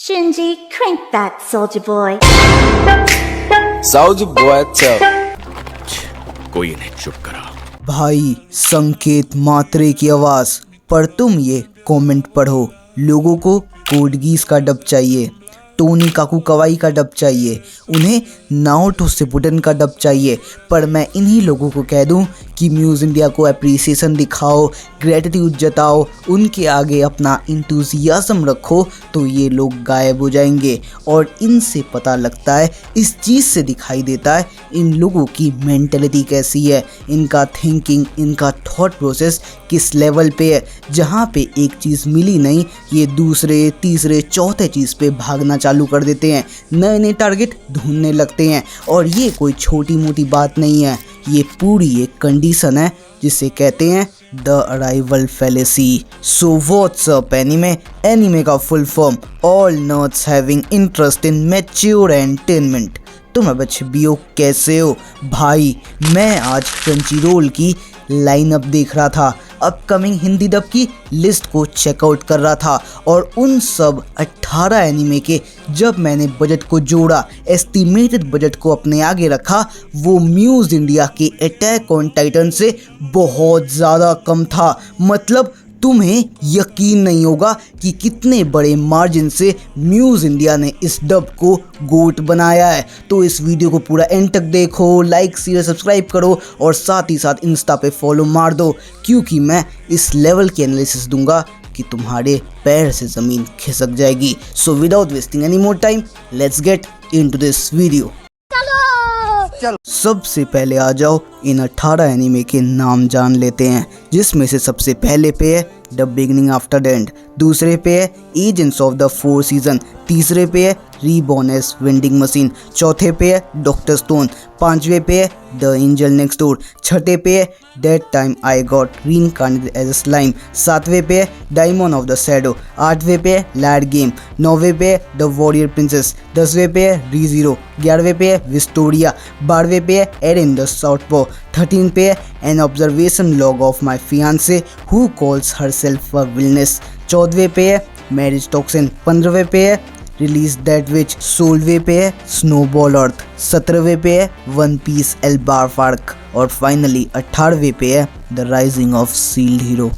Shinji, crank that, soldier boy. Soldier boy, tell. कोई इन्हें चुप करा। भाई संकेत मात्रे की आवाज पर तुम ये कमेंट पढ़ो। लोगों को कोड गीस का डब चाहिए, टोनी काकू कवाई का डब चाहिए, उन्हें नाओटो शिपुडन का डब चाहिए। पर मैं इन्हीं लोगों को कह दूं कि म्यूज़ इंडिया को अप्रिसिएशन दिखाओ, ग्रेटिट्यूड जताओ, उनके आगे अपना इंथुजियाज्म रखो तो ये लोग गायब हो जाएंगे। और इनसे पता लगता है, इस चीज़ से दिखाई देता है इन लोगों की मेंटलिटी कैसी है, इनका थिंकिंग, इनका थॉट प्रोसेस किस लेवल पे है। जहाँ पे एक चीज़ मिली नहीं, ये दूसरे तीसरे चौथे चीज़ पे भागना चालू कर देते हैं, नए नए टारगेट ढूंढने लगते हैं। और ये कोई छोटी मोटी बात नहीं है, ये पूरी एक कंडीशन है जिसे कहते हैं the arrival fallacy. So what's up anime? Anime का full form all nerds having interest in mature entertainment. तुम अब बीओ कैसे हो भाई? मैं आज क्रंचीरोल की लाइनअप देख रहा था, अपकमिंग हिंदी डब की लिस्ट को चेकआउट कर रहा था और उन सब 18 एनीमे के जब मैंने बजट को जोड़ा, एस्टिमेटेड बजट को अपने आगे रखा, वो म्यूज़ इंडिया के अटैक ऑन टाइटन से बहुत ज़्यादा कम था। मतलब तुम्हें यकीन नहीं होगा कि कितने बड़े मार्जिन से म्यूज़ इंडिया ने इस डब को गोट बनाया है। तो इस वीडियो को पूरा एंड तक देखो, लाइक शेयर सब्सक्राइब करो और साथ ही साथ इंस्टा पे फॉलो मार दो, क्योंकि मैं इस लेवल की एनालिसिस दूंगा कि तुम्हारे पैर से ज़मीन खिसक जाएगी। So without wasting any more time, let's get into this video. सबसे पहले आ जाओ इन 18 एनीमे के नाम जान लेते हैं, जिसमें से सबसे पहले पे है the beginning after the and, दूसरे पे है एजेंट्स ऑफ द 4 सीजन, तीसरे पे है रीबॉर्न एज वेंडिंग मशीन, चौथे पे है डॉक्टर स्टोन, पांचवे पे है द एंजल नेक्स्ट डोर, छठे पे है that time I got reincarnated as a slime, सातवें पे है डायमंड ऑफ द शैडो, आठवें पे है लैड गेम, नौवें पे है द वॉरियर प्रिंसेस, 10वें पे है रीजीरो, 11वें पे है विस्टोरिया, 12वें पे है एरिन द साउथ पो, 13 पे है an observation log of my fiancee who calls herself a villainess, 14वें पे है मैरिज टॉक्सिन, 15वें पे है रिलीज दैट विच, 16वें पे है स्नोबॉल अर्थ, 17वें पे है वन पीस एल बारफार्क और फाइनली 18वें पे है the rising of shield hero.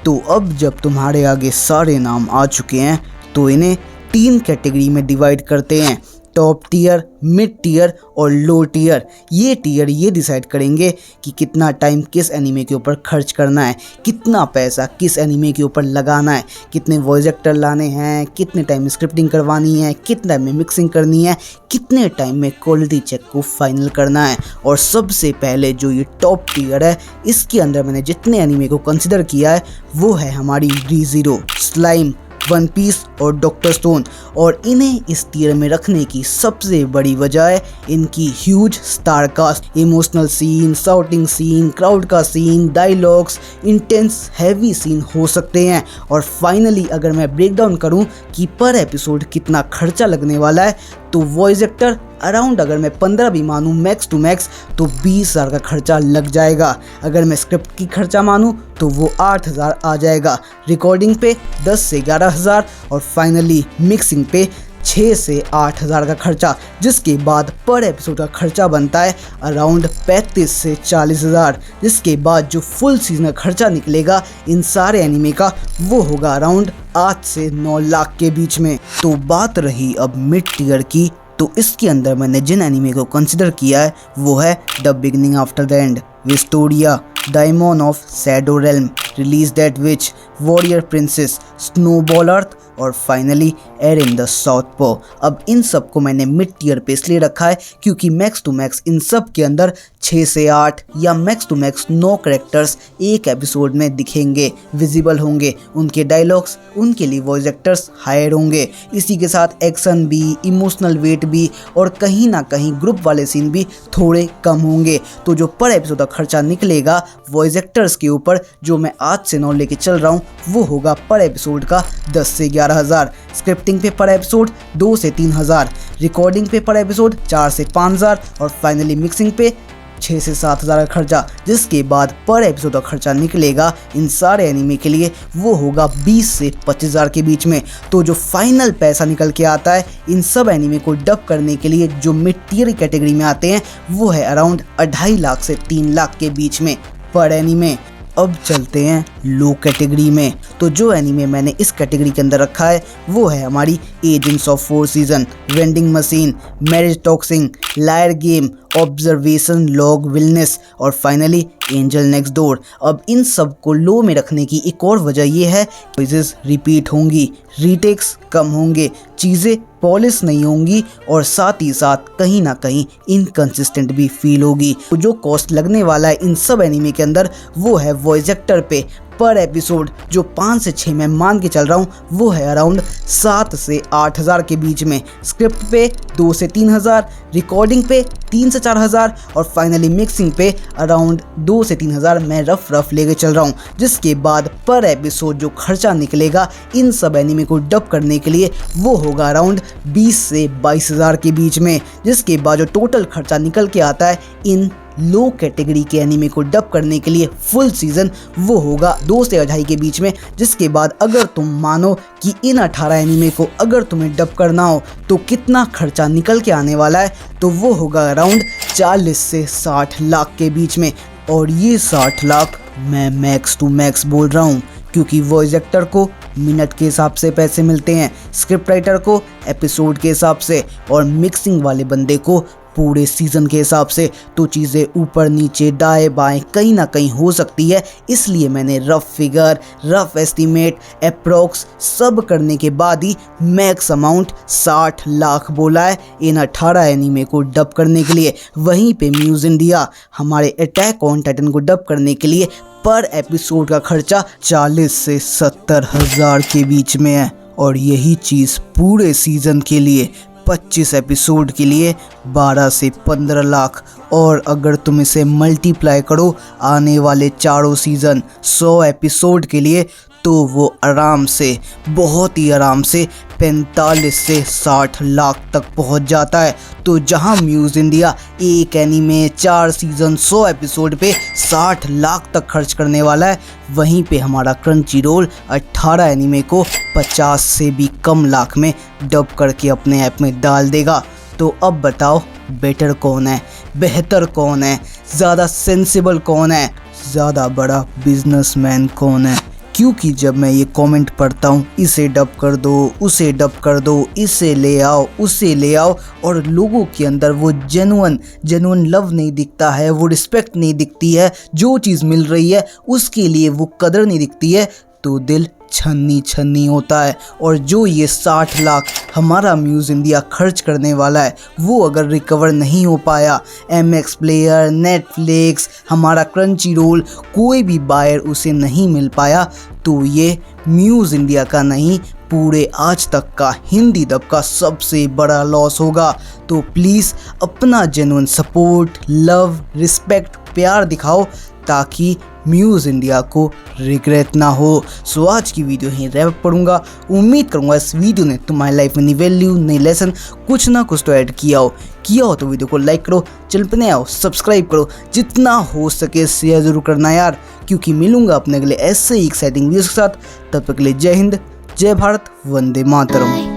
तो अब जब तुम्हारे आगे सारे नाम आ चुके हैं तो इन्हें 3 कैटेगरी में डिवाइड करते हैं, टॉप टियर, मिड टियर और लो टियर। ये टियर ये डिसाइड करेंगे कि कितना टाइम किस एनीमे के ऊपर खर्च करना है, कितना पैसा किस एनीमे के ऊपर लगाना है, कितने वॉइस एक्टर लाने हैं, कितने टाइम में स्क्रिप्टिंग करवानी है, कितने टाइम में मिक्सिंग करनी है, कितने टाइम में क्वालिटी चेक को फाइनल करना है। और सबसे पहले जो ये टॉप टियर है, इसके अंदर मैंने जितने एनीमे को कंसिडर किया है वो है हमारी रीजीरो, स्लाइम, वन पीस और डॉक्टर स्टोन। और इन्हें इस टियर में रखने की सबसे बड़ी वजह है इनकी huge star cast, emotional scene, shouting scene, crowd का scene, dialogues, intense heavy scene हो सकते हैं। और फाइनली अगर मैं ब्रेक डाउन करूं कि पर एपिसोड कितना खर्चा लगने वाला है, तो वॉइस एक्टर अराउंड अगर मैं 15 भी मानूं मैक्स टू मैक्स तो 20,000 का खर्चा लग जाएगा। अगर मैं स्क्रिप्ट की खर्चा मानूं तो वो 8,000 आ जाएगा, रिकॉर्डिंग पे 10 से 11,000 और फाइनली मिक्सिंग पे 6 से 8,000 का खर्चा, जिसके बाद पर एपिसोड का खर्चा बनता है अराउंड 35 से 40,000। जिसके बाद जो फुल सीजन का खर्चा निकलेगा इन सारे एनीमे का वो होगा अराउंड 8 से 9 लाख के बीच में। तो बात रही अब मिड टियर की, तो इसके अंदर मैंने जिन एनीमे को कंसिडर किया है वो है the beginning after the end, Wistoria, diamond of shadow realm, release that witch, warrior princess, snowball earth और फाइनली एरिन द साउथ पो। अब इन सब को मैंने मिड टियर पे इसलिए रखा है क्योंकि मैक्स टू मैक्स इन सब के अंदर 6 से 8 या मैक्स टू मैक्स 9 कैरेक्टर्स एक एपिसोड में दिखेंगे, विजिबल होंगे, उनके डायलॉग्स, उनके लिए वॉइस एक्टर्स हायर होंगे, इसी के साथ एक्शन भी, इमोशनल वेट भी और कहीं ना कहीं ग्रुप वाले सीन भी थोड़े कम होंगे। तो जो पर एपिसोड का खर्चा निकलेगा वॉइस एक्टर्स के ऊपर, जो मैं आज से 9 लेके चल रहा हूँ, वो होगा पर एपिसोड का 10 से 11,000, स्क्रिप्टिंग पे पर एपिसोड 2 से 3,000, रिकॉर्डिंग पे पर एपिसोड 4 से 5,000 और फाइनली मिक्सिंग पे 6 से 7 हज़ार का खर्चा, जिसके बाद पर एपिसोड का खर्चा निकलेगा इन सारे एनिमे के लिए वो होगा 20 से 25 हज़ार के बीच में। तो जो फाइनल पैसा निकल के आता है इन सब एनिमे को डब करने के लिए जो मिड टियर कैटेगरी में आते हैं वो है अराउंड 2.5 लाख से 3 लाख के बीच में पर एनिमे। अब चलते हैं लो कैटेगरी में। तो जो एनीमे मैंने इस कैटेगरी के अंदर रखा है वो है हमारी agents of 4 season, vending machine, marriage toxin, liar game, observation log villainess और फाइनली एंजल नेक्स्ट डोर। अब इन सब को लो में रखने की एक और वजह ये है वॉइसेस रिपीट होंगी, रीटेक्स कम होंगे, चीज़ें पॉलिश नहीं होंगी और साथ ही साथ कहीं ना कहीं इनकंसिस्टेंट भी फील होगी। तो जो कॉस्ट लगने वाला है इन सब एनीमे के अंदर वो है वॉइस एक्टर पे पर एपिसोड, जो 5 से 6 मैं मान के चल रहा हूँ वो है अराउंड 7 से 8 हज़ार के बीच में, स्क्रिप्ट पे 2 से 3 हज़ार, रिकॉर्डिंग पे 3 से 4 हज़ार और फाइनली मिक्सिंग पे अराउंड 2 से 3 हज़ार मैं रफ लेके चल रहा हूँ। जिसके बाद पर एपिसोड जो खर्चा निकलेगा इन सब एनीमे को डब करने के लिए वो होगा अराउंड 20 से 22 हज़ार के बीच में। जिसके बाद जो टोटल खर्चा निकल के आता है इन लो कैटेगरी के एनीमे को डब करने के लिए फुल सीजन वो होगा 2 से 2.5 के बीच में। जिसके बाद अगर तुम मानो कि इन 18 एनीमे को अगर तुम्हें डब करना हो तो कितना खर्चा निकल के आने वाला है तो वो होगा अराउंड 40 से 60 लाख के बीच में। और ये 60 लाख मैं मैक्स टू मैक्स बोल रहा हूँ क्योंकि वॉइस एक्टर को मिनट के हिसाब से पैसे मिलते हैं, स्क्रिप्ट राइटर को एपिसोड के हिसाब से और मिक्सिंग वाले बंदे को पूरे सीजन के हिसाब से। तो चीज़ें ऊपर नीचे दाएं बाएं कहीं ना कहीं हो सकती है, इसलिए मैंने rough figure, rough estimate, approx सब करने के बाद ही मैक्स अमाउंट 60 लाख बोला है इन 18 एनीमे को डब करने के लिए। वहीं पे म्यूज इंडिया हमारे अटैक ऑन टाइटन को डब करने के लिए पर एपिसोड का खर्चा 40 से 70 हज़ार के बीच में है और यही चीज़ पूरे सीजन के लिए 25 एपिसोड के लिए 12 से 15 लाख। और अगर तुम इसे मल्टीप्लाई करो आने वाले चारों सीज़न 100 एपिसोड के लिए तो वो आराम से, बहुत ही आराम से 45 से 60 लाख तक पहुंच जाता है। तो जहां म्यूज इंडिया एक एनीमे 4 सीज़न 100 एपिसोड पे 60 लाख तक खर्च करने वाला है, वहीं पे हमारा क्रंची रोल 18 एनीमे को 50 से भी कम लाख में डब करके अपने ऐप में डाल देगा। तो अब बताओ बेटर कौन है, बेहतर कौन है, ज़्यादा सेंसिबल कौन है, ज़्यादा बड़ा बिजनेसमैन कौन है? क्योंकि जब मैं ये कमेंट पढ़ता हूँ इसे डब कर दो, उसे डब कर दो, इसे ले आओ, उसे ले आओ, और लोगों के अंदर वो जेन्युइन लव नहीं दिखता है, वो रिस्पेक्ट नहीं दिखती है, जो चीज़ मिल रही है उसके लिए वो कदर नहीं दिखती है, तो दिल छन्नी होता है। और जो ये 60 लाख हमारा म्यूज इंडिया खर्च करने वाला है वो अगर रिकवर नहीं हो पाया, MX प्लेयर, नेटफ्लिक्स, हमारा क्रंची रोल, कोई भी बायर उसे नहीं मिल पाया तो ये म्यूज इंडिया का नहीं पूरे आज तक का हिंदी दब का सबसे बड़ा लॉस होगा। तो प्लीज़ अपना जेन्युइन सपोर्ट, लव, रिस्पेक्ट, प्यार दिखाओ ताकि म्यूज इंडिया को रिग्रेट ना हो। सो आज की वीडियो ही रैप पढ़ूंगा। उम्मीद करूंगा इस वीडियो ने तुम्हारी लाइफ में नई वैल्यू, नई लेसन कुछ ना कुछ तो ऐड किया हो तो वीडियो को लाइक करो, चैनल पर नए आओ सब्सक्राइब करो, जितना हो सके शेयर जरूर करना यार, क्योंकि मिलूंगा अपने अगले ऐसे ही एक्साइटिंग वीडियोस के साथ। तब तक के लिए जय हिंद, जय भारत, वंदे मातरम।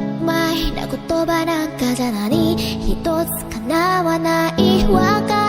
言葉なんかじゃ何一つ叶わないわか